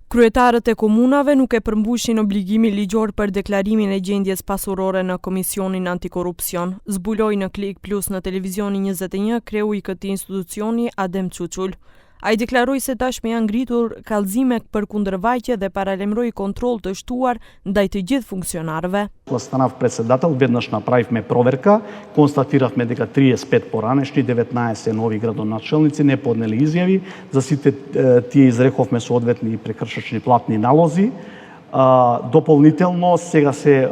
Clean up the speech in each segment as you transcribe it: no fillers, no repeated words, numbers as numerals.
Kryetarët e komunave nuk e përmbushin obligimin ligjor për deklarimin e gjendjes pasurore në Komisionin Antikorrupsion, zbuloi në Klik Plus në Televizionin 21 kreu i këtij institucioni Adem Çuçul. Ai deklaroi se tashmë janë ngritur kallëzime për kundërvajtje dhe paralajmëroi kontroll të shtuar ndaj të gjithë funksionarëve. Станав председател, веднаш направивме проверка, констатиравме дека 35 поранешни, 19 нови градоначелници не поднели изјави, за сите тие изрековме соодветни прекршочни платни налози. Дополнително сега се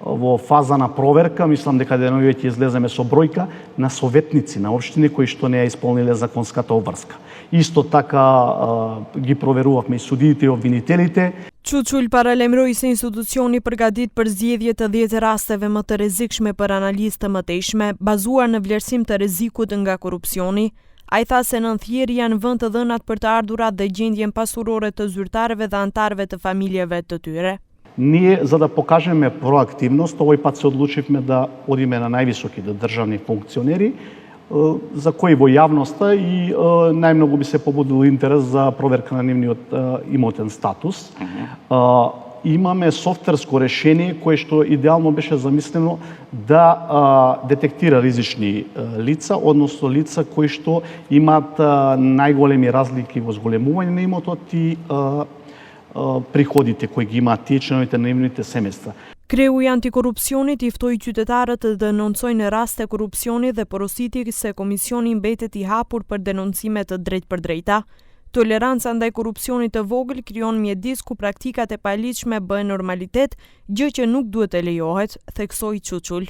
во фаза на проверка, мислам дека деновиве ќе излеземе со бројка на советници на општини кои што не ја исполниле законската обврска. Исто така ги проверувавме и судиите и обвинителите. Çuçul paralajmëroi se institucioni përgatit për zgjedhje të 10 rasteve më të rrezikshme për analizë të mëtejshme, bazuar në vlerësim të rrezikut nga korrupsioni. Ai tha se nën thjerrje janë vënë të dhënat për të ardhurat dhe gjendjen pasurore të zyrtarëve dhe antarëve të familjeve të tyre. Ние, за да покажеме проактивност, овој пат се одлучивме да одиме на највисоките државни функционери, за кои во јавноста и најмногу би се побудил интерес за проверка на нивниот имотен статус. Имаме софтверско решение кое што идеално беше замислено да детектира ризични лица, односно лица кои што имаат најголеми разлики во зголемување на имотот и приходите кои ги имаат тие членовите на нивните семејства. Kreu i antikorrupsionit i ftoi qytetarët të denoncojnë raste korrupsioni dhe porositi se komisioni mbetet i hapur për denoncime të drejtë për drejta. Toleranca ndaj korrupsionit të vogël krijon mjedis ku praktikat e paligjshme bëhen normalitet, gjë që nuk duhet të lejohet, theksoi Çuçul.